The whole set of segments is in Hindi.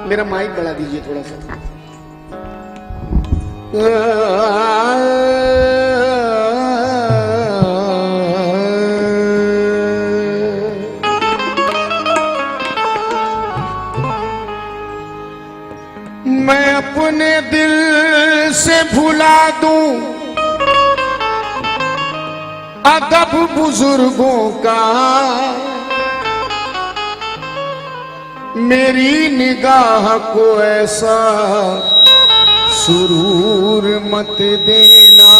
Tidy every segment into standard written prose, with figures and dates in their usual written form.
मेरा माइक बढ़ा दीजिए थोड़ा सा। मैं अपने दिल से भुला दूं अदब बुजुर्गों का, मेरी निगाह को ऐसा सुरूर मत देना।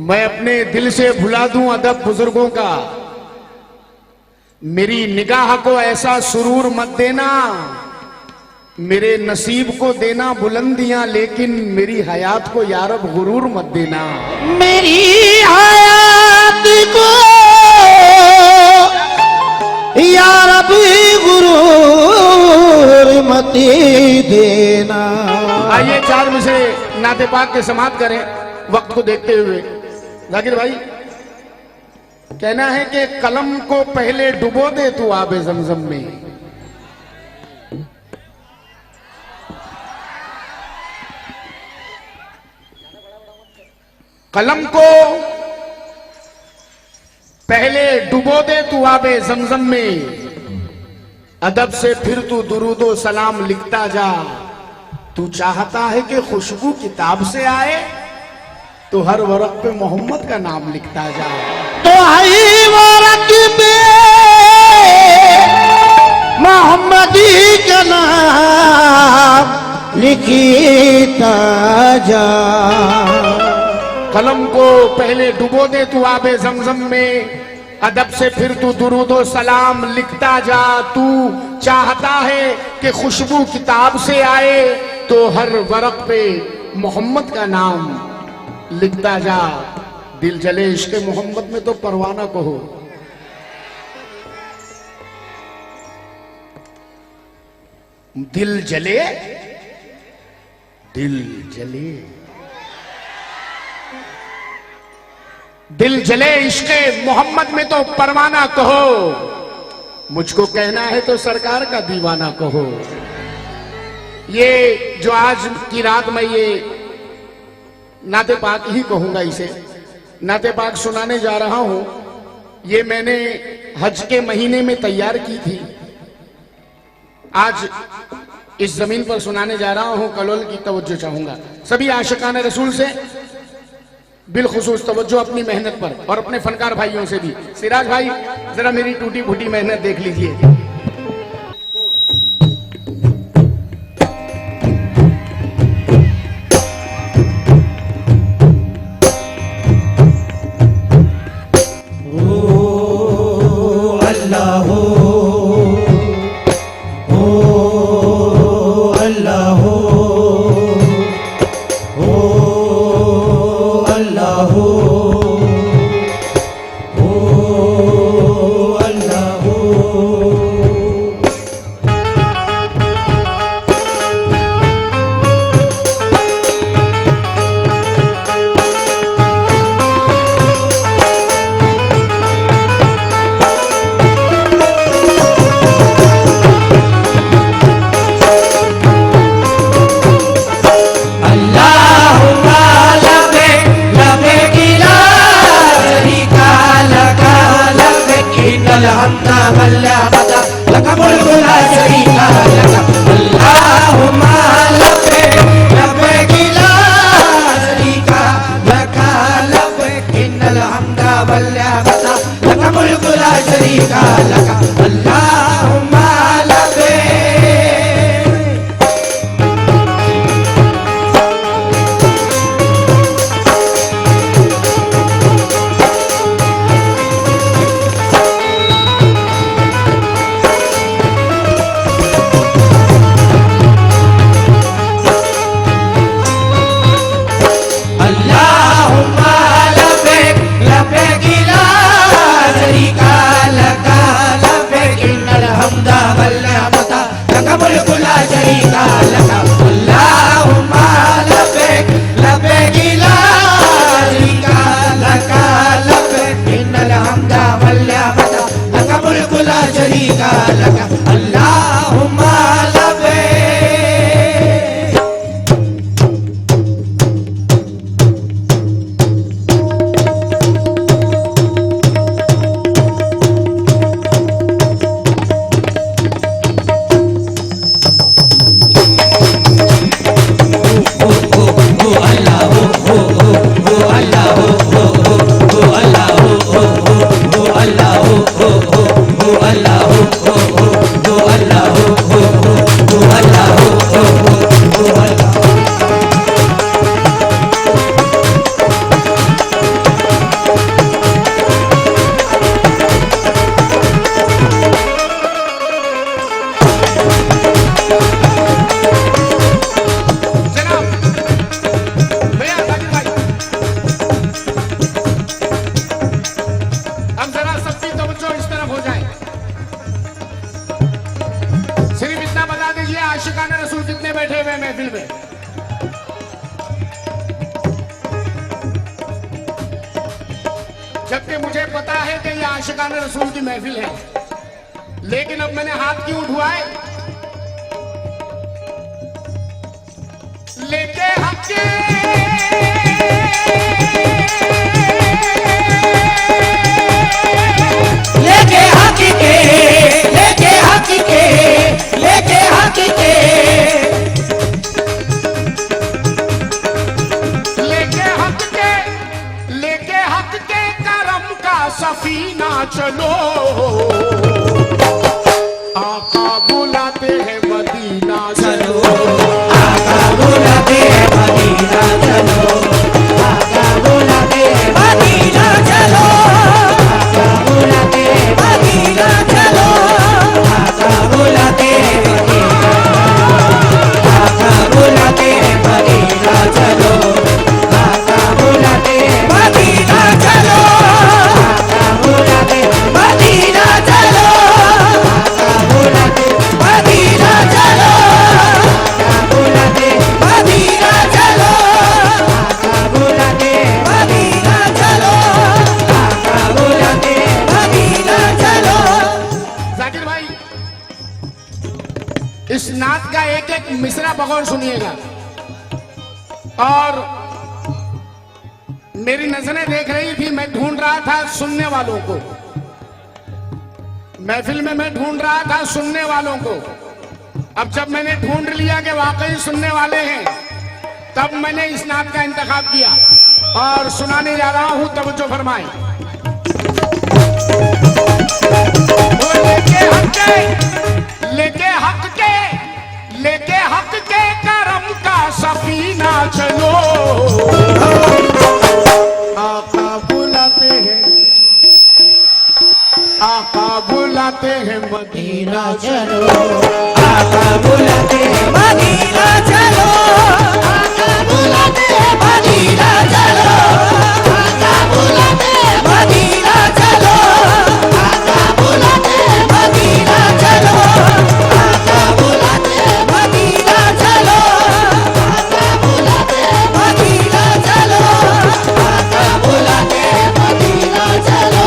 मैं अपने दिल से भुला दूं अदब बुजुर्गों का, मेरी निगाह को ऐसा सुरूर मत देना। मेरे नसीब को देना बुलंदियां, लेकिन मेरी हयात को यारब गुरूर मत देना। मेरी हयात को यारब गुरूर मत देना। आइए 4 मिसरे नाते पाक के समाप्त करें वक्त को देखते हुए। जाकिर भाई, कहना है कि कलम को पहले डुबो दे तू आबे जमजम में। कलम को पहले डुबो दे तू आबे जमजम में, अदब से फिर तू दुरूदो सलाम लिखता जा। तू चाहता है कि खुशबू किताब से आए, तो हर वरक पे मोहम्मद का नाम लिखता जा। तो हर वरक पे मोहम्मदी का नाम लिखता जा। कलम को पहले डुबो दे तू आबे जमजम में, अदब से फिर तू दुरूदो सलाम लिखता जा। तू चाहता है कि खुशबू किताब से आए, तो हर वरक पे मोहम्मद का नाम लिखता जा। दिल जले इश्क़ मोहम्मद में तो परवाना कहो। दिल जले, दिल जले, दिल जले इश्क़ मोहम्मद में तो परवाना कहो। मुझको कहना है तो सरकार का दीवाना कहो। ये जो आज की रात में ये नाते पाक ही कहूंगा, इसे नाते पाक सुनाने जा रहा हूं, ये मैंने हज के महीने में तैयार की थी। आज इस जमीन पर सुनाने जा रहा हूं। कलोल की तवज्जो चाहूंगा सभी आशिकान रसूल से, बिलखुसूस तवज्जो अपनी मेहनत पर और अपने फनकार भाइयों से भी। सिराज भाई, जरा मेरी टूटी फूटी मेहनत देख लीजिए। वहदहु ला शरीका लक अल्लाहुम्मा लब्बैक। आशिकाने रसूल कितने बैठे हुए महफिल में? जबकि मुझे पता है कि ये आशिकाने रसूल की महफिल है, लेकिन अब मैंने हाथ क्यों उठवाए? लेके हके लेके हक के लेके हक के लेके हक के लेके हक के करम का सफीना चलो, आका बुलाते हैं मदीना चलो, आका बुलाते हैं मदीना चलो, आका बुलाते हैं मदीना चलो, आका बुलाते हैं मदीना चलो, आका बुलाते हैं मदीना, आका बुलाते हैं मदीना चलो, आका बुलाते हैं मदीना चलो, आका बुलाते मदीना चलो, आका बुलाते मदीना चलो, आका बुलाते मदीना चलो, आका बुलाते मदीना चलो, आका बुलाते मदीना चलो। जाकिर भाई, इस नात का एक एक मिसरा बगौर सुनिएगा, और मेरी नजरें देख रही थी, मैं ढूंढ रहा था सुनने वालों को, महफिल में मैं ढूंढ रहा था सुनने वालों को। अब जब मैंने ढूंढ लिया कि वाकई सुनने वाले हैं, तब मैंने इस नात का इंतखाब किया और सुनाने जा रहा हूं। तवज्जो फरमाएं। वो लेके हक के करम का सफीना चलो, आका बुलाते हैं, आका बुलाते हैं मदीना चलो, आका बुलाते हैं मदीना चलो, आका बुलाते हैं मदीना चलो, आका बुलाते हैं मदीना चलो, आका बुलाते हैं मदीना चलो, आका बुलाते हैं मदीना चलो, आका बुलाते हैं मदीना चलो, आका बुलाते हैं मदीना चलो,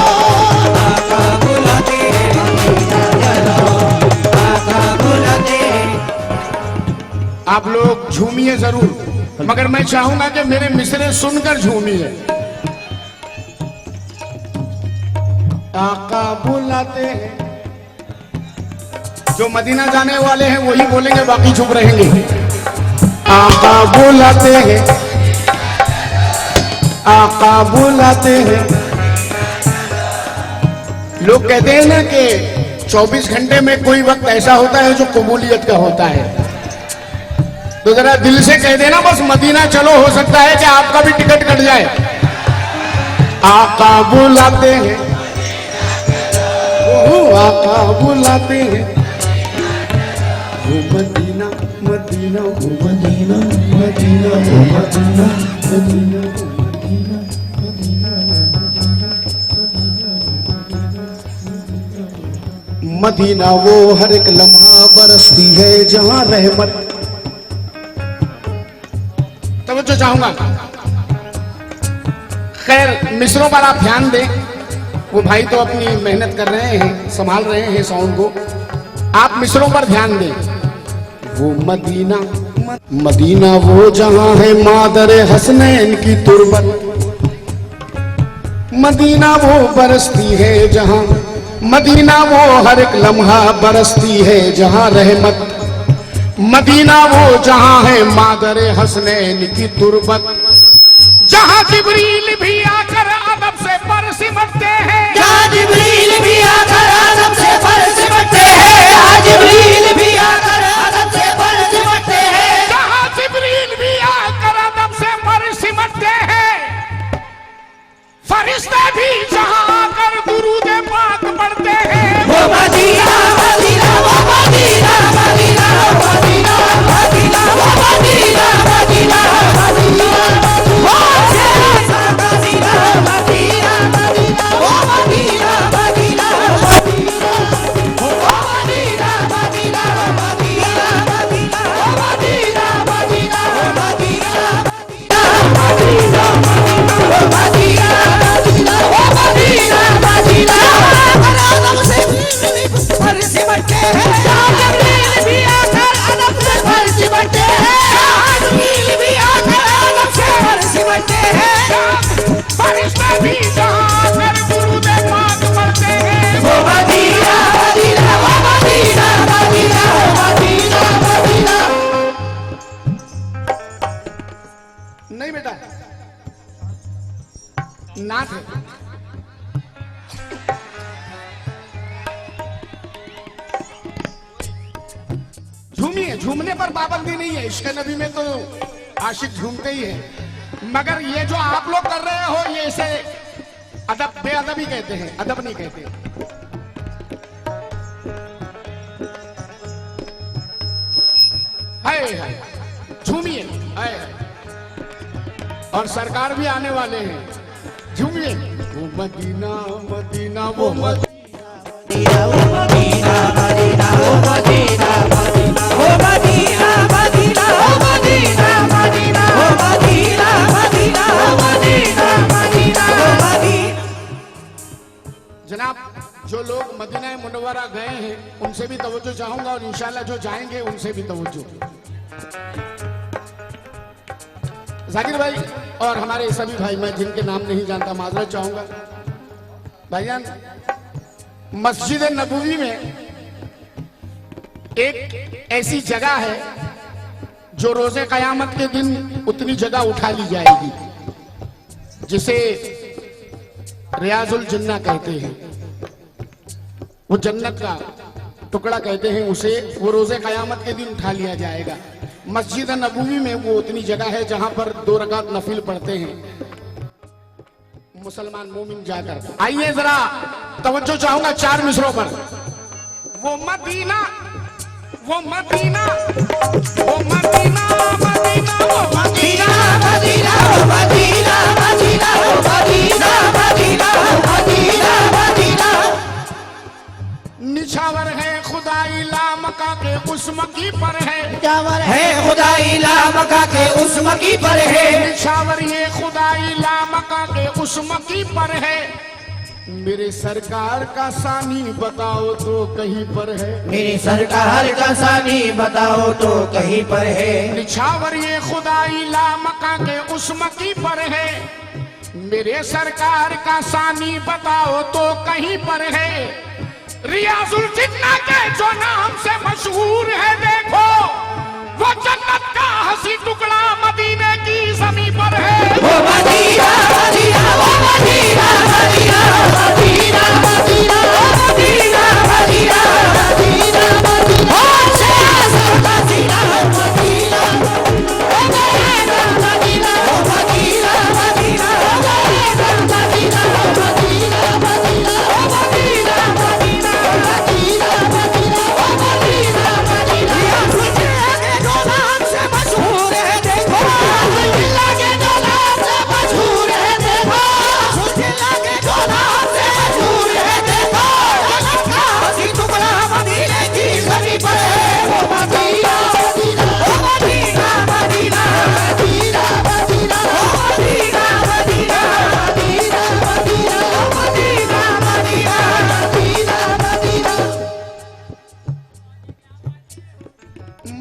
आका बुलाते हैं मदीना चलो, आका बुलाते। आप लोग झूमिए जरूर, मगर मैं चाहूंगा कि मेरे मिसरे सुनकर झूमिए। आका बुलाते हैं, जो मदीना जाने वाले हैं वही बोलेंगे, बाकी चुप रहेंगे। आका बुलाते हैं, आका बुलाते हैं। लोग कहते हैं ना कि 24 घंटे में कोई वक्त ऐसा होता है जो कबूलियत का होता है, तो जरा दिल से कह देना बस मदीना चलो, हो सकता है कि आपका भी टिकट कट जाए। आका बुलाते हैं, आका बुलाते हैं, वो मदीना मदीना वो मदीना मदीना वो मदीना मदीना मदीना वो हर एक लम्हा बरसती है जहां रहमत। चाहूंगा। खैर मिसरों पर आप ध्यान दें, वो भाई तो अपनी मेहनत कर रहे हैं, संभाल रहे हैं साउंड को। आप मिसरों पर ध्यान दें। वो मदीना, मदीना वो जहां है मादर हसनैन की तुरबत, मदीना वो बरसती है जहां, मदीना वो हर एक लम्हा बरसती है जहां रहमत, मदीना वो जहां है मादर हसनैन की तुरबत, जहां जिब्रील भी आकर अदब से पर सिमटते हैं, जहाँ जिब्रील भी आकर आदम से पर सिमटते हैं, जहाँ जिब्रील भी आकर आदम से पर सिमटते हैं, जहां जिब्रील भी आकर अदब से पर सिमटते हैं, फरिश्ते भी जहां आकर दुरूद पाक पढ़ते हैं। वो मदीना मदीना वो मदीना मदीना मदीना मदीना वो मदीना मदीना मदीना वो शेरा मदीना मदीना मदीना वो मदीना मदीना मदीना वो मदीना मदीना मदीना मदीना वो मदीना मदीना मदीना मदीना वो मदीना मदीना वो मदीना मदीना आदम से पर सिमटते हैं, जिब्रील भी आकर आदम से पर सिमटते हैं, जिब्रील भी आकर आदम से पर सिमटते हैं, फरिश्ते भी जहां आकर दुरूद पाक पढ़ते हैं। वो मदीना मदीना वो मदीना मदीना मदीना मदीना। नहीं बेटा, नाथ है। झूमिए, झूमने पर पाबंदी नहीं है, इश्क नबी में तो आशिक झूमते ही है, मगर ये जो आप लोग कर रहे हो ये इसे अदब बेअदबी कहते हैं, अदब नहीं कहते। हाय हाय, झूमिए, हाय हाय। और सरकार भी आने वाले हैं, झूमिए। वो मदीना मदीना वो मदीना, वो मदीना मदीना वो मदीना मदीना वो मदीना मदीना वो मदीना मदीना वो मदीना मदीना वो मदीना मदीना वो मदीना। जनाब जो लोग मदीना मुनव्वरा गए हैं उनसे भी तवज्जो चाहूंगा, और इंशाल्लाह जो जाएंगे उनसे भी तवज्जो। जाकिर भाई और हमारे सभी भाई, मैं जिनके नाम नहीं जानता माजरत चाहूंगा। भाईजान, मस्जिद नबवी में एक ऐसी जगह है जो रोजे कयामत के दिन उतनी जगह उठा ली जाएगी, जिसे रियाजुल जन्ना कहते हैं, वो जन्नत का टुकड़ा कहते हैं उसे, वो रोजे कयामत के दिन उठा लिया जाएगा। मस्जिद नबवी में वो उतनी जगह है जहां पर 2 रकात नफिल पढ़ते हैं मुसलमान मोमिन जाकर। आइए जरा तवज्जो चाहूंगा 4 मिसरों पर। वो मदीना वो मदीना वो मदीना मदीना वो मदीना मदीना वो मदीना मदीना वो मदीना मदीना वो मदीना मदीना। निछावर है खुदाई लामका के उस मकी पर है, है खुदाई लामका के उस मकी पर है, निछावर ये खुदाई लामका के उस मकी पर है, मेरे सरकार का सानी बताओ तो कहीं पर है, मेरी सरकार का सानी बताओ तो कहीं पर है, निछावर ये खुदाई लामका के उस मकी पर है, मेरे सरकार का सानी बताओ तो कहीं पर है, रियाजुल जिन्ना के जो नाम से मशहूर है, देखो वो जन्नत का हंसी टुकड़ा मदीने की ज़मीं पर है। वो मदीना मदीना वो Medina Medina Medina Medina Medina Medina Medina मदीना ओ शेरा मदीना मदीना ओ मदीना मदीना ओ मदीना मदीना ओ मदीना मदीना ओ मदीना मदीना ओ मदीना मदीना मदीना मदीना ओ मदीना मदीना। जो नाम से मशहूर है, देखो अल्लाह के जो नाम से मशहूर है,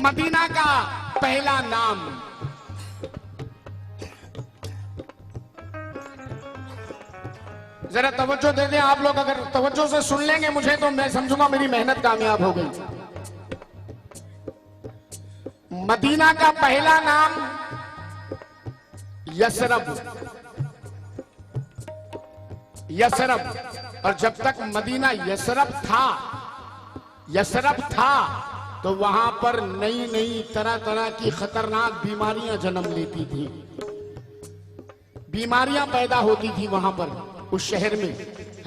मदीना का पहला नाम। जरा तवज्जो दे दें आप लोग, अगर तवज्जो से सुन लेंगे मुझे तो मैं समझूंगा मेरी मेहनत कामयाब हो गई। मदीना का पहला नाम यसरब। यसरब। और जब तक मदीना यसरब था तो वहां पर नई नई तरह तरह की खतरनाक बीमारियां जन्म लेती थी, बीमारियां पैदा होती थी वहां पर उस शहर में,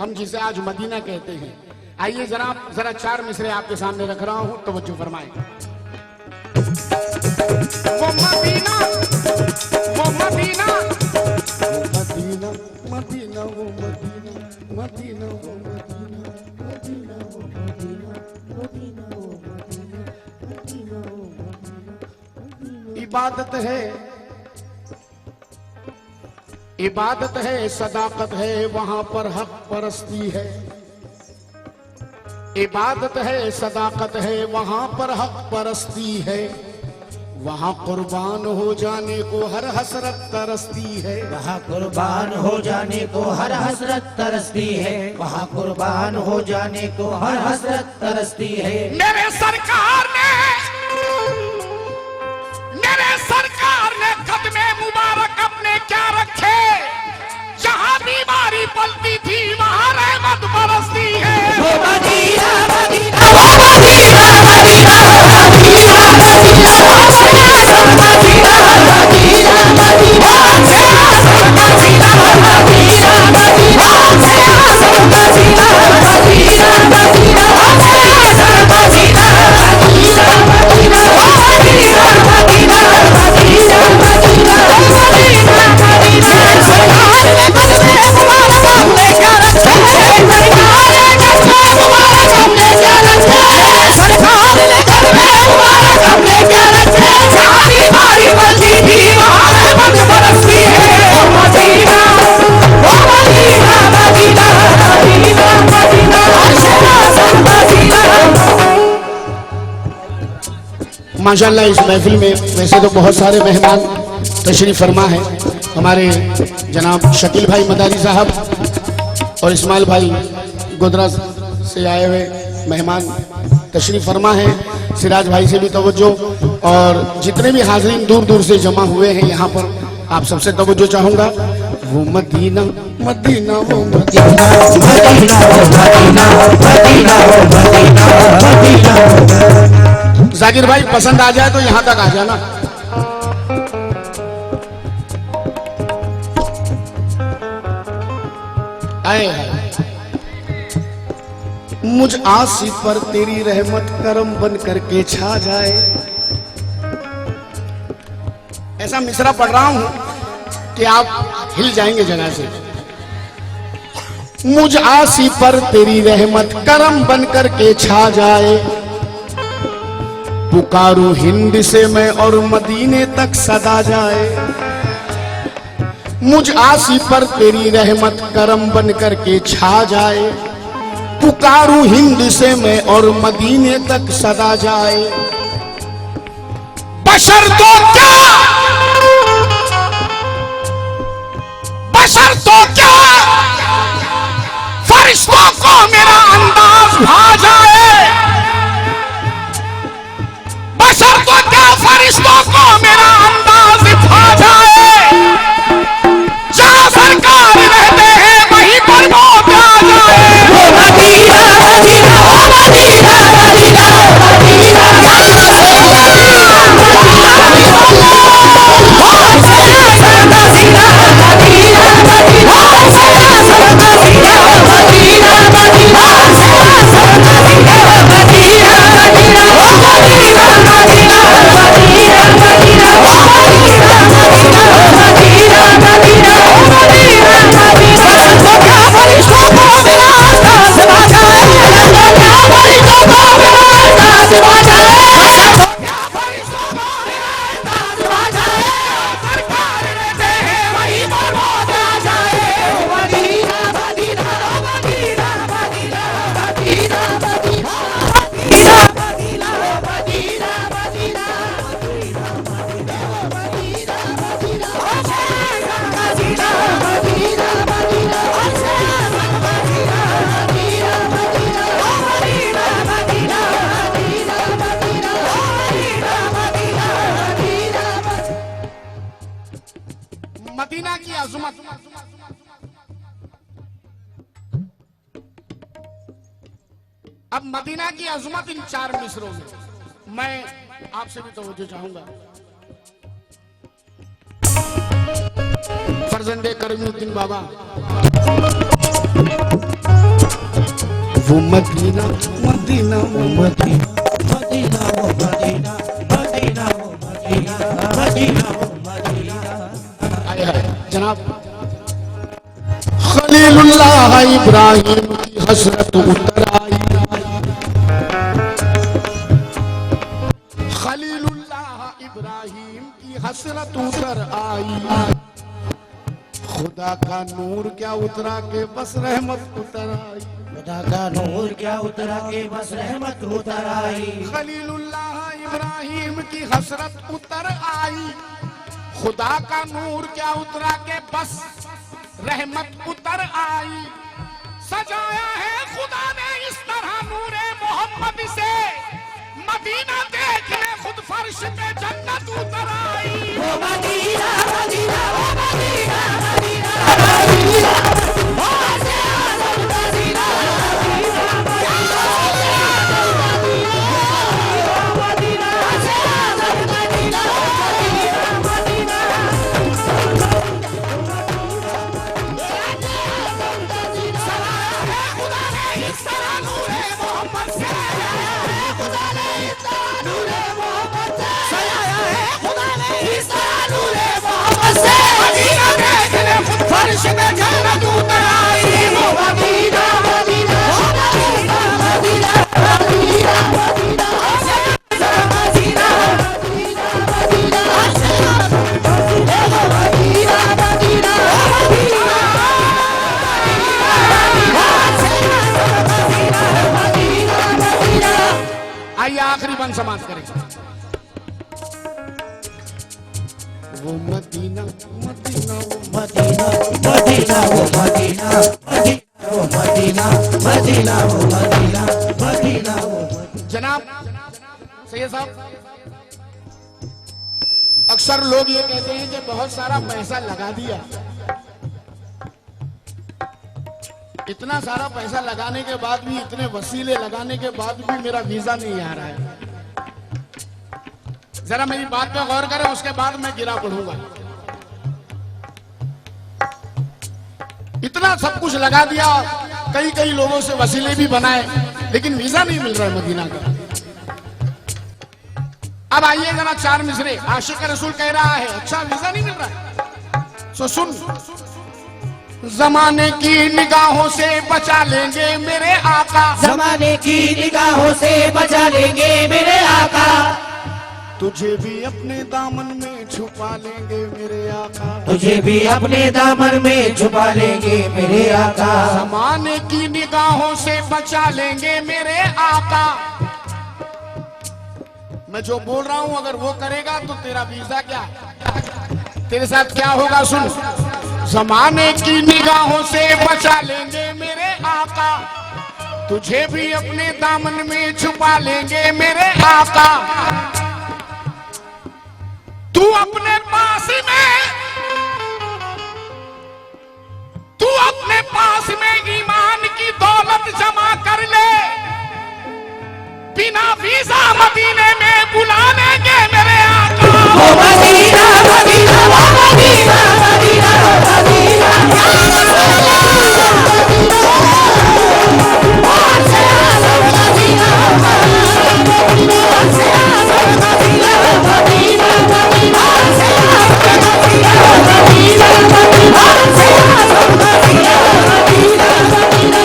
हम जिसे आज मदीना कहते हैं। आइए जरा 4 मिसरे आपके सामने रख रहा हूं, तवज्जो फरमाएं। वो मदीना, वो मदीना, मदीना, मदीना, वो मदीना, मदीना, वो मदीना, मदीना, वो मदीना, मदीना, वो मदीना, मदीना, वो मदीना। इबादत है, सदाकत है, वहां पर हक परस्ती है। इबादत है, सदाकत है, वहां पर हक परस्ती है। वहां कुर्बान हो जाने को हर हसरत तरसती है। वहाँ कुर्बान हो जाने को हर हसरत तरसती है। वहाँ कुर्बान हो जाने को हर हसरत तरसती है। मेरे सरकार ने कदमे मुबारक अपने क्या रखे, जहाँ बीमारी पलती थी वहाँ रहमत बरसती है। वो मदीना, मदीना, वो मदीना, मदीना, माशाल्लाह इस महफिल में वैसे तो बहुत सारे मेहमान तशरीफ फरमा है। हमारे जनाब शकील भाई मदारी साहब और इस्माइल भाई गोदरा से आए हुए मेहमान तशरीफ फरमा है। सिराज भाई से भी तवज्जो, और जितने भी हाज़रीन दूर दूर से जमा हुए हैं यहाँ पर, आप सबसे तवज्जो चाहूँगा। वो मदीना, मदीना, वो मदीना, मदीना, वो मदीना, मदीना, वो मदीना, मदीना। जाकिर भाई पसंद आ जाए तो यहाँ तक आ जाना। आए मुझ आसी पर तेरी रहमत करम बन करके छा जाए। ऐसा मिसरा पढ़ रहा हूं कि आप हिल जाएंगे जगह से। मुझ आसी पर तेरी रहमत करम बन करके छा जाए। पुकारूं हिंद से मैं और मदीने तक सदा जाए। मुझ आसी पर तेरी रहमत करम बन करके छा जाए। पुकारूं हिंद से मैं और मदीने तक सदा जाए। बशर तो क्या फरिश्तों को मेरा अंदाज भा जाए। बशर तो क्या फरिश्तों को मेरा अंदाज भा जाए। जहाँ सरकार रहते हैं वहीं पर मौत आ जाए। वो मदीना, मदीना, वो Medina, Medina, Medina, Medina, Medina, Madina, अब मदीना की अजमत इन 4 मिसरों में मैं आपसे भी तवज्जो चाहूंगा। फर्जंदे करीमुद्दीन बाबा, वो मदीना मदीना वो मदीना मदीना वो मदीना मदीना वो मदीना मदीना वो मदीना। आए है जनाब। खलीलुल्लाह इब्राहिम की हसरत उतर आई, खलीलुल्लाह इब्राहिम की हसरत उतर आई। खुदा का नूर क्या उतरा के बस रहमत उतर आई, खुदा का नूर क्या उतरा के बस रहमत उतर आई। खलीलुल्लाह इब्राहिम की हसरत उतर आई। खुदा का नूर क्या उतरा के बस रहमत उतर आई। सजाया है खुदा ने इस तरह नूरे मोहम्मद से, मदीना देखने खुद फर्श पे जन्नत उतर आई। वो मदीना मदीना वो मदीना मदीना मदीना वो से आज़म मदीना मदीना से आज़म मदीना मदीना खुदा ने इस तरह नूरे मोहम्मद से, खुदा ने इस तरह नूरे मोहम्मद से सजाया है। खुदा ने इस तरह नूरे मोहम्मद से मदीना देखने खुद फर्श पे जन्नत उतर आई। वो मदीना मदीना वो मदीना मदीना मदीना मदीना से आज़म मदीना मदीना से आज़म मदीना मदीना मदीना आइए आखिरी बंद समाज करें। वो मदीना मदीना वो मदीना मदीना वो मदीना मदीना वो मदीना मदीना वो मदीना मदीना वो जनाब सैयद साहब, अक्सर लोग ये कहते हैं कि बहुत सारा पैसा लगा दिया। इतना सारा पैसा लगाने के बाद भी, इतने वसीले लगाने के बाद भी मेरा वीजा नहीं आ रहा है। जरा मेरी बात पे गौर करें, उसके बाद मैं गिरा पढ़ूंगा। इतना सब कुछ लगा दिया, कई कई लोगों से वसीले भी बनाए, लेकिन वीजा नहीं मिल रहा है मदीना का। अब आइए जरा 4 मिसरे। आशिक रसूल कह रहा है अच्छा वीजा नहीं मिल रहा है, तो सुन। जमाने की निगाहों से बचा लेंगे मेरे आका, ज़माने की निगाहों से बचा लेंगे मेरे आका। तुझे भी अपने दामन में छुपा लेंगे मेरे आका, तुझे भी अपने दामन में छुपा लेंगे मेरे आका। जमाने की निगाहों से बचा लेंगे मेरे आका। मैं जो बोल रहा हूं अगर वो करेगा तो तेरा वीजा क्या, तेरे साथ क्या होगा सुन। जमाने की निगाहों से बचा लेंगे मेरे आका, तुझे भी अपने दामन में छुपा लेंगे मेरे आका। तू अपने पास में ईमान की दौलत जमा कर ले, बिना वीजा मदीने में बुला लेंगे मेरे आका। वो मदीना मदीना वो मदीना मदीना मदीना से आज़म मदीना मदीना से आज़म मदीना मदीना मदीना से आज़म मदीना मदीना मदीना से आज़म मदीना मदीना मदीना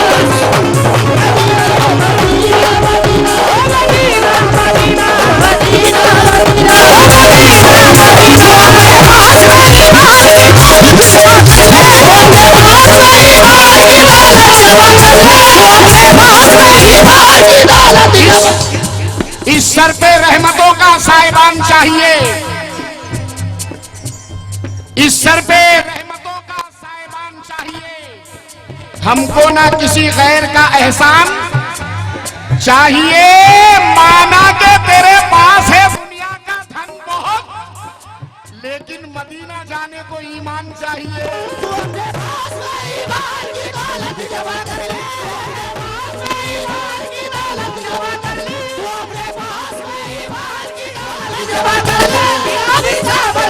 इस सर पे रहमतों का साहिबान चाहिए, इस सर पे रहमतों का साहिबान चाहिए। हमको ना किसी गैर का एहसान चाहिए, माना के तेरे पास है दुनिया का धन बहुत, लेकिन मदीना जाने को ईमान चाहिए। तू अपने पास में ईमान की दौलत जमा कर ले, ईमान की दौलत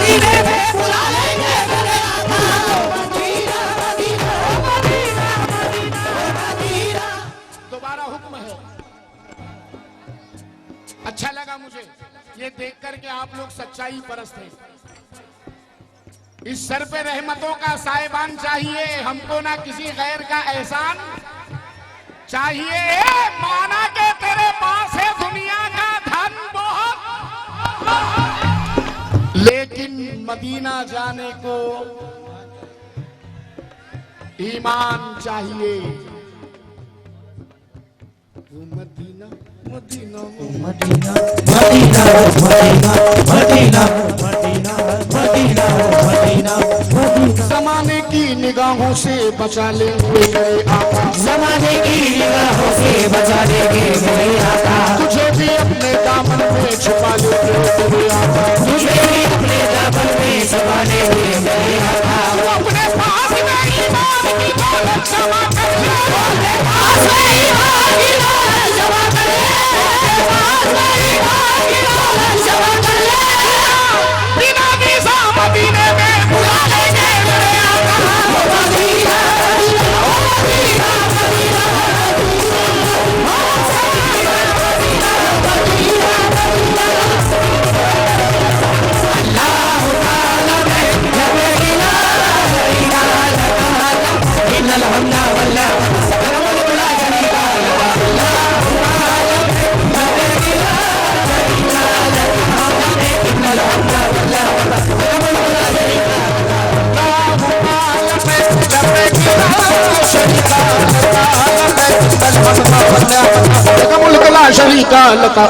मदीने में बुला लेंगे मेरे आका Madina Medina Medina Medina Madina. दोबारा हुक्म है। अच्छा लगा मुझे ये देख करके आप लोग सच्चाई परस्त हैं। इस सर पे रहमतों का साहिबान चाहिए हमको, ना किसी गैर का एहसान चाहिए। माना के तेरे पास है दुनिया का धन बहुत, लेकिन मदीना जाने को ईमान चाहिए। Madina Medina Medina Medina Medina Medina Medina Medina Medina Madina. जमाने की निगाहों से बचा लेंगे गए आका, जमाने की निगाहों से बचा लेंगे मेरे आका, तुझे भी अपने दामन में छुपा लेंगे तेरे आका, तुझे भी अपने दामन में छुपा लेंगे मेरे आका। तू अपने पास में ईमान की दौलत जमा कर ले, अपने पास में ईमान की दौलत जमा कर ले, पास में ईमान की दौलत जमा कर ले। बिना वीज़ा मदीने में बुला लेंगे मेरे आका। मदीना मदीना मदीना मुल्क ला शरीका लका,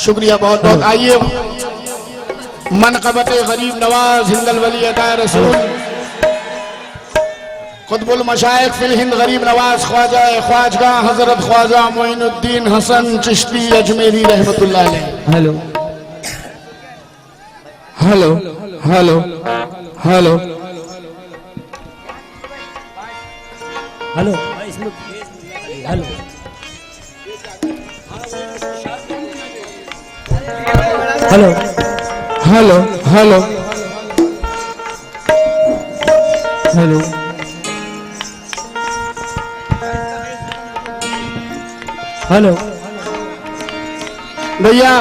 शुक्रिया बहुत बहुत। आइए मनक़बत गरीब नवाज हिंदल वली अता रसूल कुतुबुल मशाइख फिल हिंद गरीब नवाज ख्वाजा ख्वाजगा हजरत ख्वाजा मोइनुद्दीन हसन चिश्ती अजमेरी रहमतुल्लाह अलैह। Hello hello hello hello hello hello hello hello hello hello hello भैया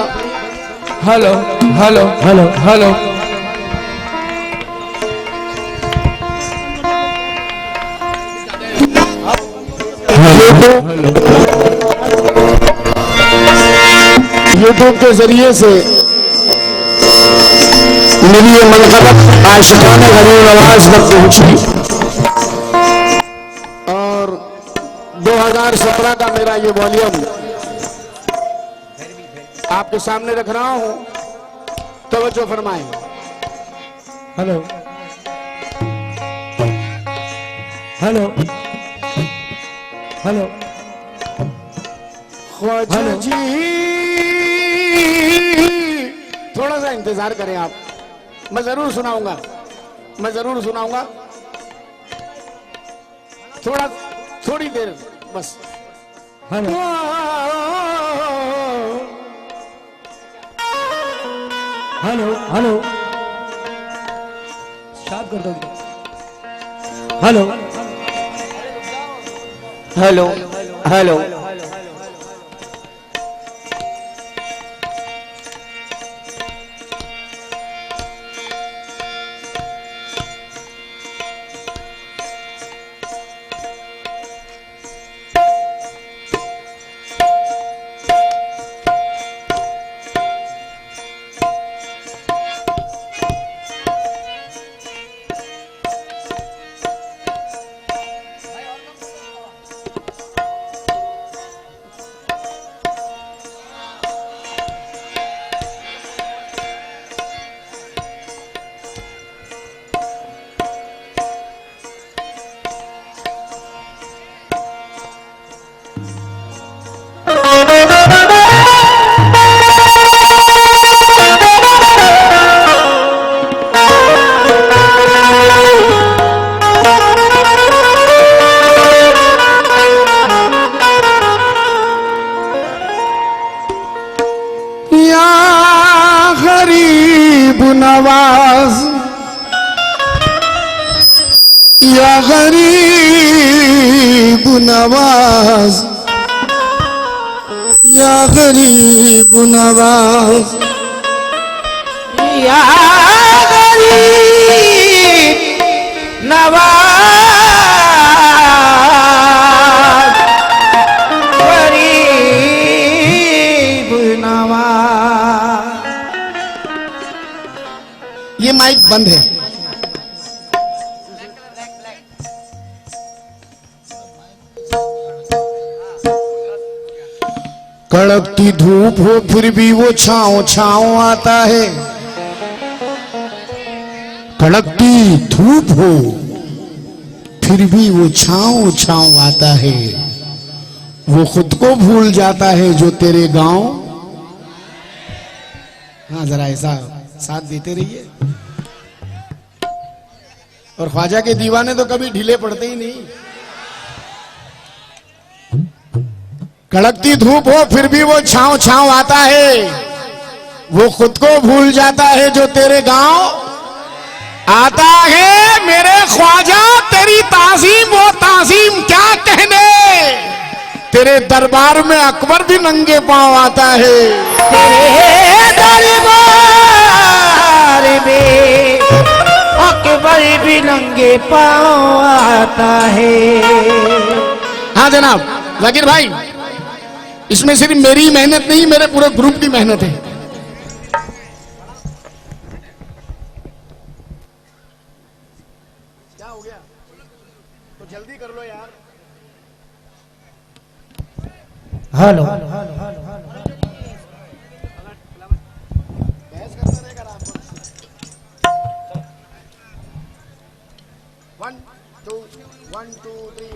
hello hello hello hello YouTube के जरिए से मेरी ये मनक़बत आशिक़ान गरीब नवाज तक पहुंची और 2017 का मेरा ये वॉल्यूम आपके सामने रख रहा हूं, तवज्जो फरमाएं। हेलो हेलो हेलो ख्वाजा जी थोड़ा सा इंतजार करें आप, मैं जरूर सुनाऊंगा, मैं जरूर सुनाऊंगा, थोड़ी देर बस। हेलो हेलो हेलो स्टॉप कर दोगे? हेलो हेलो हेलो गरीब नवाज, या गरीब नवाज, या गरीब नवाज, या गरीब नवाज, गरीब नवाज। ये माइक बंद है। कड़कती धूप हो फिर भी वो छाँव छाँव आता है। कड़कती धूप हो फिर भी वो छाँव छाँव आता है। वो खुद को भूल जाता है जो तेरे गांव। हाँ, जरा ऐसा साथ देते रहिए। और ख्वाजा के दीवाने तो कभी ढीले पड़ते ही नहीं। कड़कती धूप हो फिर भी वो छाँव छाँव आता है। वो खुद को भूल जाता है जो तेरे गांव आता है। मेरे ख्वाजा तेरी ताजीम वो ताजीम क्या कहने, तेरे दरबार में अकबर भी नंगे पांव आता है। तेरे दरबार में अकबर भी नंगे पाँव आता है। हाँ जनाब जाकिर भाई, इसमें सिर्फ मेरी मेहनत नहीं, मेरे पूरे ग्रुप की मेहनत है। क्या हो गया? तो जल्दी कर लो यार। हेलो, बहस करता रहेगा रात को। 1 2 1 2 3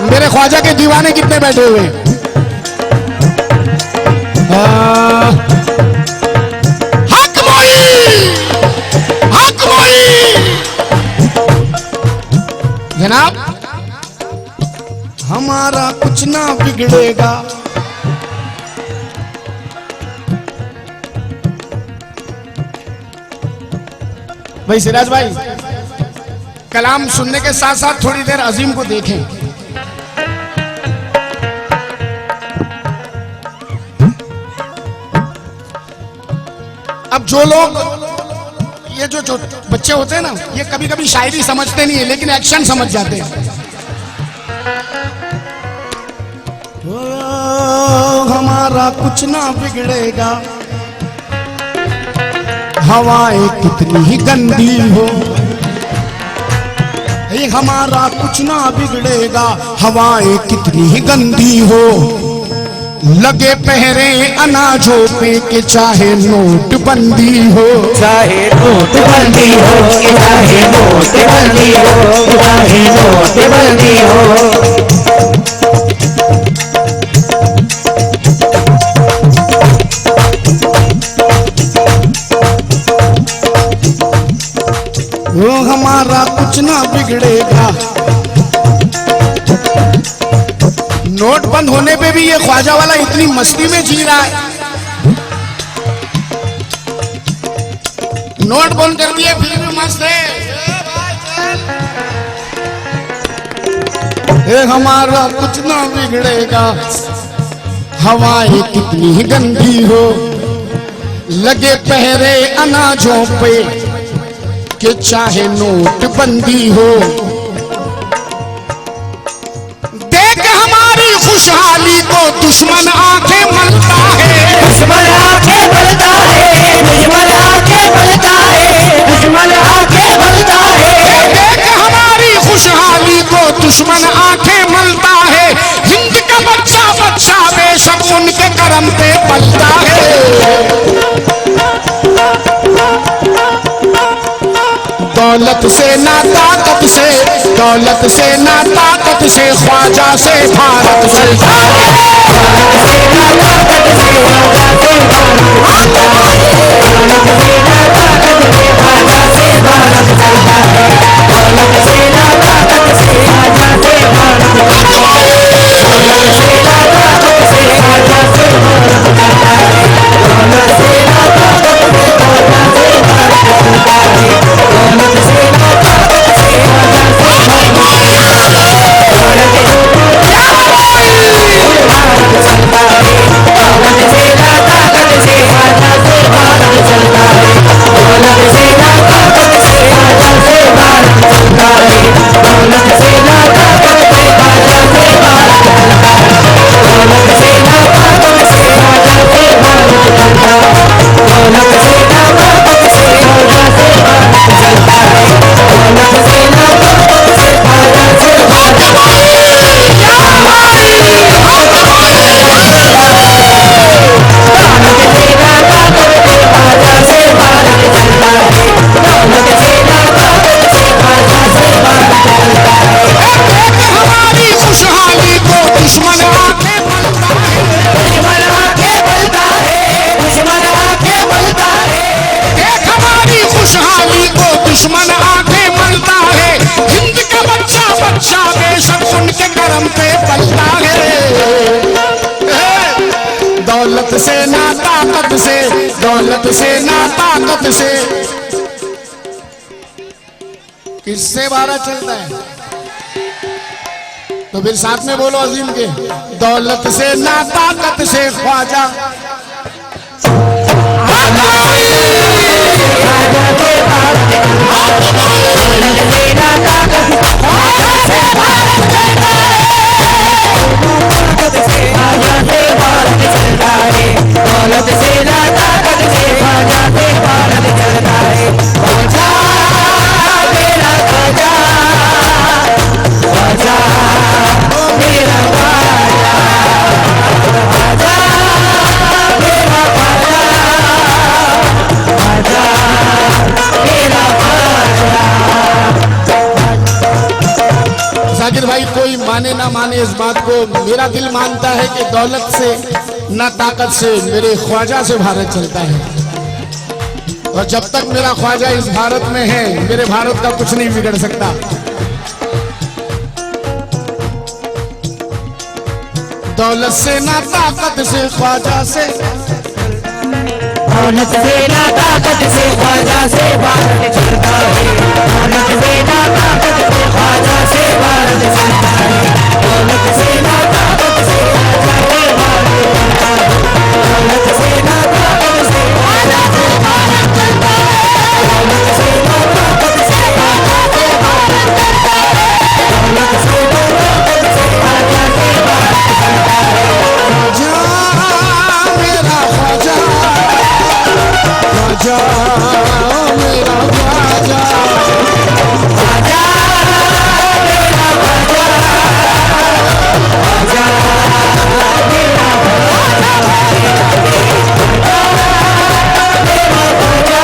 मेरे ख्वाजा के दीवाने कितने बैठे हुए हैं? हक मोई, हक मोई। जनाब हमारा कुछ ना बिगड़ेगा। भाई सिराज भाई, कलाम सुनने के साथ साथ थोड़ी देर अजीम को देखें। अब जो लोग ये जो बच्चे होते हैं ना, ये कभी कभी शायरी समझते नहीं है लेकिन एक्शन समझ जाते हैं। हमारा कुछ ना बिगड़ेगा, हवाएं कितनी ही गंदी हो। हमारा कुछ ना बिगड़ेगा, हवाएं कितनी ही गंदी हो। लगे पहरे अनाजों पे के चाहे नोट बंदी हो, चाहे नोट बंदी हो, चाहे नोट बंदी हो, चाहे नोट बंदी हो। वो हमारा कुछ ना बिगड़ेगा। नोट बंद होने पे भी ये ख्वाजा वाला इतनी मस्ती में जी रहा है। नोट बंद कर दिए फिर भी मस्त है। हमारा कुछ ना बिगड़ेगा, हवाएं कितनी ही गंदी हो। लगे पहरे अनाजों पे कि चाहे नोटबंदी हो, देख हमारी खुशहाली को दुश्मन आंखें मलता है, दुश्मन आंखें मलता है, दुश्मन आंखें मलता है, दुश्मन आंखें मलता है। देख हमारी खुशहाली को दुश्मन आंखें मलता है, हिंद का बच्चा बच्चा बेशक उनके करम पे पलता है। दौलत से ना ताकत से, दौलत से ना ताकत से ख्वाजा से भारत चलता है। दौलत से ना ताकत से ख्वाजा से भारत चलता है। दौलत से ना ताकत से ख्वाजा से भारत चलता है। दौलत से ना ताकत से ख्वाजा से भारत चलता है। दौलत से ना ताकत से ख्वाजा से भारत चलता है। दौलत से ना ताकत से ख्वाजा से भारत चलता है। दौलत से ना ताकत से ख्वाजा से भारत दुश्मन आंखें मलता है, हिंद का बच्चा बच्चा बेशक उनके करम पे पलता है। दौलत से ना ताकत से, दौलत से ना ताकत से किससे भारत चलता है? तो फिर साथ में बोलो अजीम के, दौलत से ना ताकत से ख्वाजा जाकिर भाई कोई माने ना माने इस बात को, मेरा दिल मानता है कि दौलत से ना ताकत से मेरे ख्वाजा से भारत चलता है। और जब तक मेरा ख्वाजा इस भारत में है, मेरे भारत का कुछ नहीं बिगड़ सकता। दौलत से ना ताकत से ख्वाजा से, दौलत से ना ताकत से ख्वाजा से भारत चलता है। दौलत से ना ताकत से ख्वाजा से भारत चलता है। दौलत से ना ताकत से ख्वाजा से भारत चलता है। दौलत से ना ताकत से ख्वाजा से भारत चलता है। दौलत से ना ताकत से ख्वाजा से भारत चलता है। दौलत से ना ताकत से ख्वाजा से भारत चलता है। मेरा ख्वाजा, ख्वाजा मेरा ख्वाजा, ख्वाजा मेरा ख्वाजा, ख्वाजा मेरा ख्वाजा,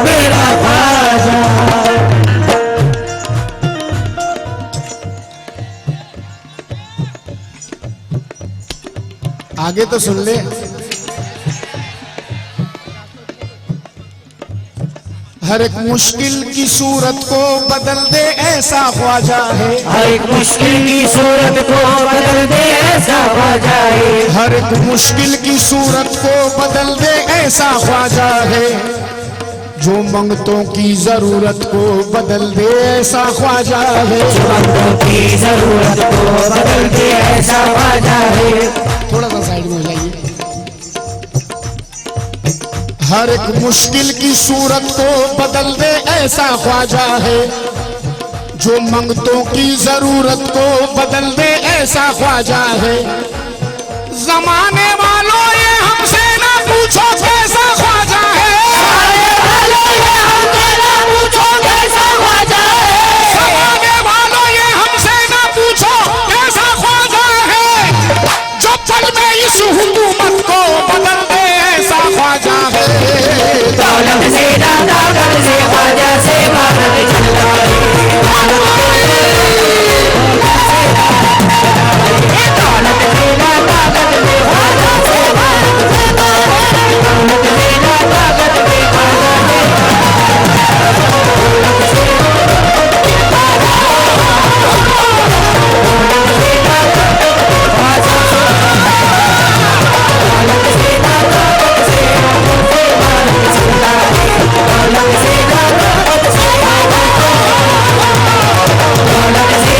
मेरा ख्वाजा। आगे तो सुन ले। हर एक मुश्किल की सूरत को बदल दे ऐसा ख्वाजा है। हर एक मुश्किल की सूरत को बदल दे ऐसा ख्वाजा है। हर एक मुश्किल की सूरत को बदल दे ऐसा ख्वाजा है। जो मंगतों की जरूरत को बदल दे ऐसा ख्वाजा है। जो मंगतों की जरूरत को बदल दे ऐसा ख्वाजा है। थोड़ा सा साइड में हो जाइए। हर एक मुश्किल की सूरत को बदल दे ऐसा ख्वाजा है, जो मंगतों की जरूरत को बदल दे ऐसा ख्वाजा है। जमाने वालों ये हमसे ना पूछो कैसा ख्वाजा है, जमाने वालों ये हमसे ना पूछो कैसा ख्वाजा है, जो पल में इस हुकूमत को बदल दे ऐसा ख्वाजा है। दौलत से ताकत से ख्वाजा से भारत चलता है, दौलत से ताकत से ख्वाजा से भारत चलता है, दौलत से ताकत से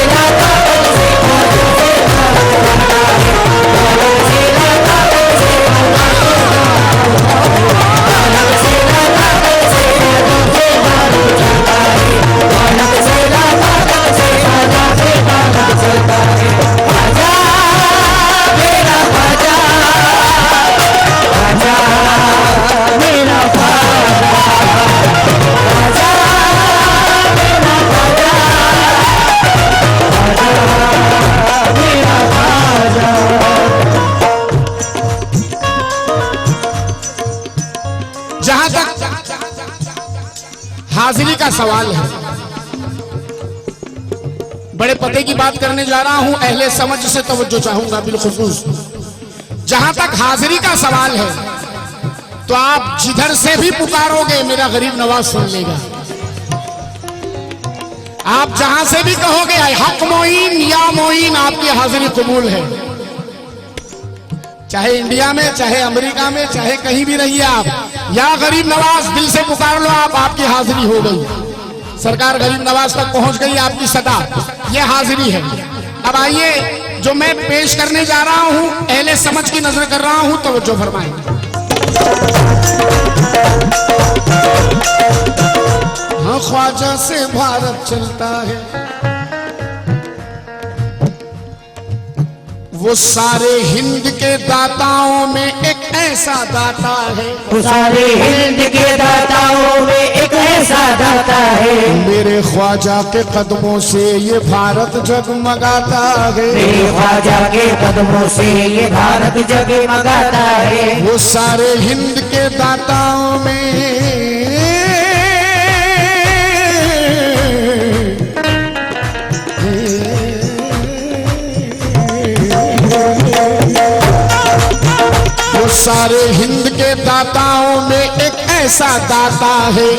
ख्वाजा से हाजिरी का सवाल है, बड़े पते की बात करने जा रहा हूं, अहले समझ से तवज्जो चाहूंगा बिलखुसूस। जहां तक हाजिरी का सवाल है तो आप जिधर से भी पुकारोगे मेरा गरीब नवाज सुन लेगा। आप जहां से भी कहोगे हक मोइन या मोइन, आपकी हाजिरी कबूल है। चाहे इंडिया में, चाहे अमेरिका में, चाहे कहीं भी रहिए आप, या गरीब नवाज दिल से पुकार लो आप, आपकी हाजिरी हो गई। सरकार गरीब नवाज तक पहुंच गई, आपकी सदा, ये हाजिरी है। अब आइए जो मैं पेश करने जा रहा हूं, अहले समझ की नजर कर रहा हूं, तो जो फरमाएं। हाँ, ख्वाजा से भारत चलता है, वो सारे हिंद के दाताओं में एक ऐसा दाता है, वो सारे हिंद के दाताओं में एक ऐसा दाता है, मेरे ख्वाजा के कदमों से ये भारत जगमगाता है, मेरे ख्वाजा के कदमों से ये भारत जगमगाता है, वो सारे हिंद के दाताओं में सारे हिंद के दाताओं में एक ऐसा दाता है,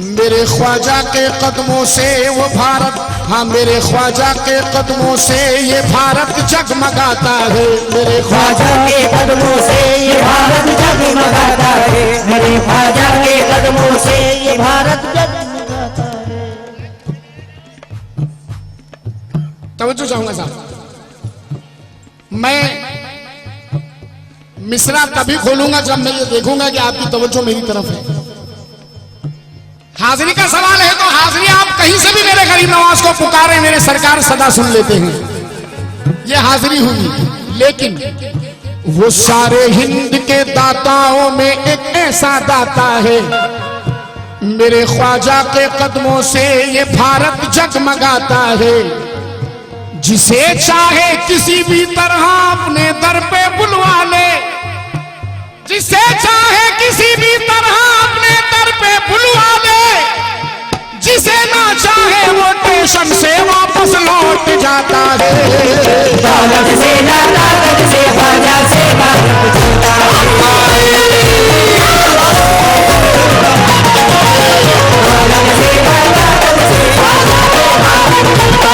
मेरे ख्वाजा के कदमों से वो भारत, हाँ मेरे ख्वाजा के कदमों से ये भारत जगमगाता है, मेरे ख्वाजा के कदमों से ये भारत जगमगाता है, मेरे ख्वाजा के कदमों से ये भारत जगमगाता है। तवज्जो चाहूंगा साहब, मैं मिसरा तभी खोलूंगा जब मैं ये देखूंगा कि आपकी तवज्जो मेरी तरफ है। हाजिरी का सवाल है तो हाजिरी आप कहीं से भी मेरे गरीब नवाज को पुकारे, मेरे सरकार सदा सुन लेते हैं, ये हाजिरी हुई। लेकिन वो सारे हिंद के दाताओं में एक ऐसा दाता है, मेरे ख्वाजा के कदमों से ये भारत जगमगाता है, जिसे चाहे किसी भी तरह अपने दर पे बुलवा ले, जिसे चाहे किसी भी तरह अपने दर पे बुलवा ले, जिसे ना चाहे वो स्टेशन से वापस लौट जाता है, दौलत से ताकत से ख्वाजा से भारत चलता है, दौलत से ताकत से ख्वाजा से भारत चलता है।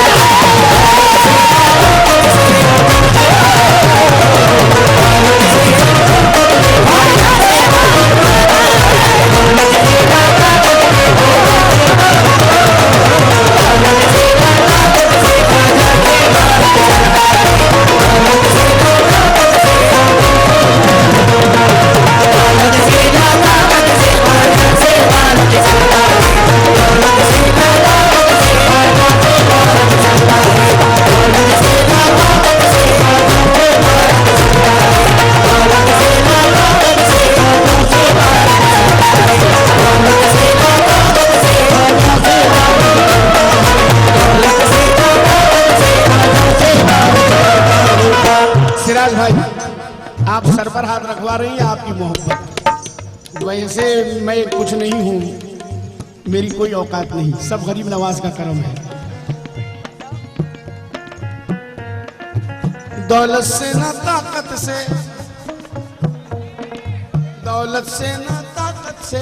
वैसे मैं कुछ नहीं हूं, मेरी कोई औकात नहीं, सब गरीब नवाज का करम है। दौलत से ना ताकत से, दौलत से ना ताकत से,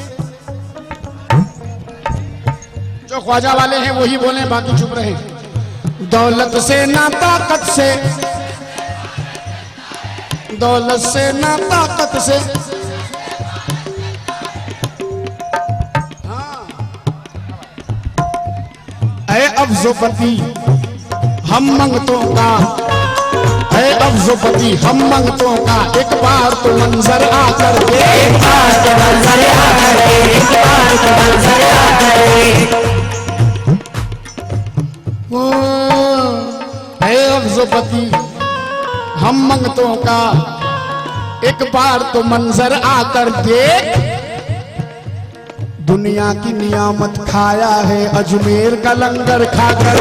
जो ख्वाजा वाले हैं वही बोले, बाकी चुप रहे। दौलत से ना ताकत से, दौलत से ना ताकत से, ऐ अफजोपति हम मंगतों का, ऐ अफजोपति हम मंगतों का, एक बार तो मंजर आकर दे, एक बार तो मंजर आकर दे, एक बार तो मंजर आकर दे। वो ऐ अफजोपति हम मंगतों का, एक बार तो मंजर आकर देख। दुनिया की नियामत खाया है, अजमेर का लंगर खाकर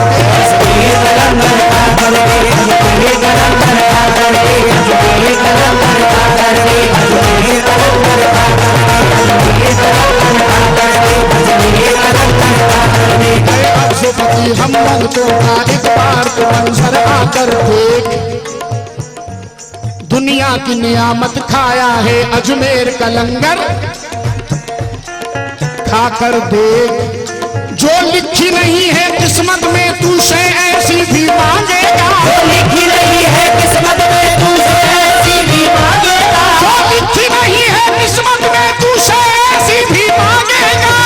अफजोपति हम मंगतों का, एक बार तो मंजर आकर देख। दुनिया की नियामत खाया है, अजमेर का लंगर खाकर देख। जो लिखी नहीं है किस्मत में तू से ऐसी भी मांगेगा, जो लिखी नहीं है किस्मत में तू से ऐसी भी मांगेगा, जो लिखी नहीं है किस्मत में तू से ऐसी भी मांगेगा।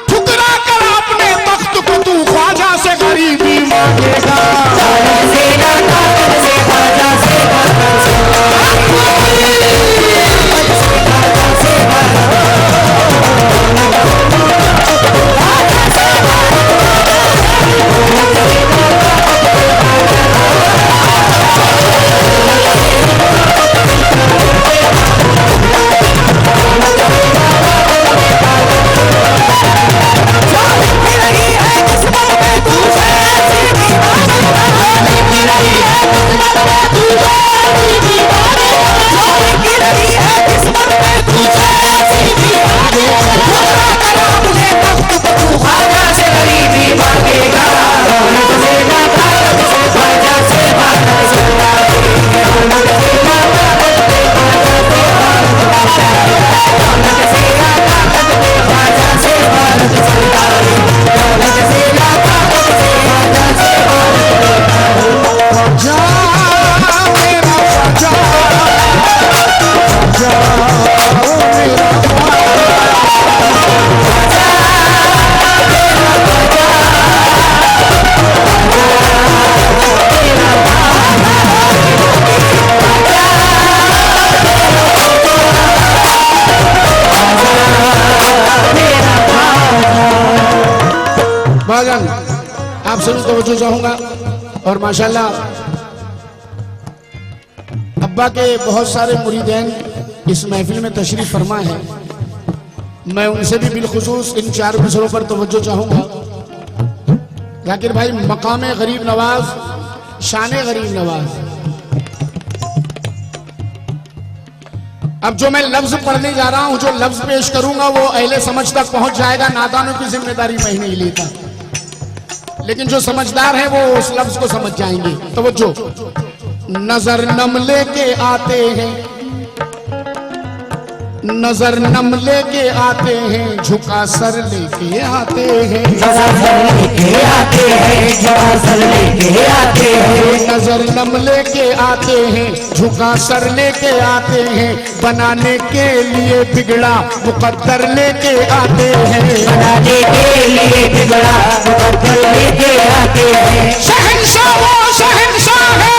ठुकरा कर अपने तख्त को तू ख्वाजा से गरीबी मांगेगा। आप सभी को वजह चाहूंगा और माशाल्लाह अब्बा के बहुत सारे मुरीदैन इस महफिल में तशरीफ फरमा है। मैं उनसे भी बिलखुसूस इन 4 मिसरों पर तवज्जो चाहूंगा। जाकिर भाई, मकाम गरीब नवाज, शान गरीब नवाज। अब जो मैं लफ्ज पढ़ने जा रहा हूं, जो लफ्ज पेश करूंगा वो अहले समझ तक पहुंच जाएगा। नादानों की जिम्मेदारी मैं नहीं लेता, लेकिन जो समझदार है वो उस लफ्ज को समझ जाएंगे। तो वो जो नजर नम लेके आते हैं, नजर नम लेके आते हैं, झुका सर लेके आते हैं, नजर नम लेके आते हैं, झुका सर लेके आते हैं, नजर नम लेके आते हैं, झुका सर लेके आते हैं। बनाने के लिए बिगड़ा मुकद्दर लेके आते हैं, बनाने के लिए बिगड़ा मुकद्दर लेके आते हैं। शहंशाह वो शहंशाह है,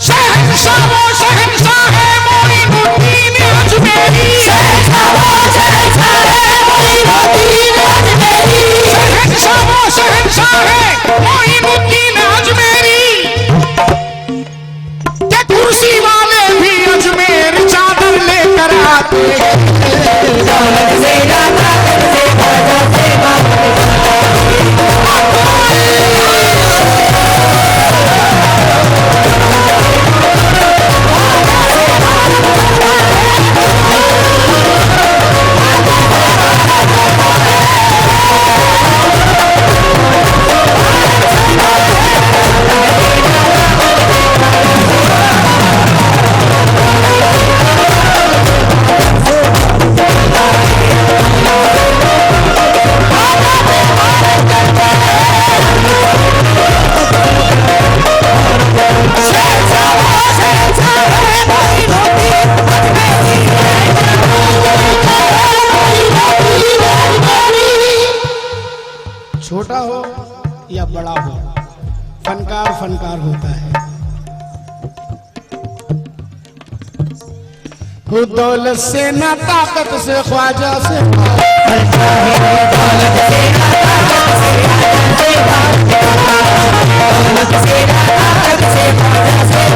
शहंशाह वो शहंशाह है, मोइनुद्दीन अजमेरी। शहंशाह वो शहंशाह है, मोइनुद्दीन अजमेरी। शहंशाह वो शहंशाह है, मोइनुद्दीन अजमेरी। के कुर्सी वाले भी अजमेर चादर लेकर आते हैं। कलाकार फनकार होता है। हो दौलत से ना ताकत से ख्वाजा से दौलत से ना ताकत से ख्वाजा से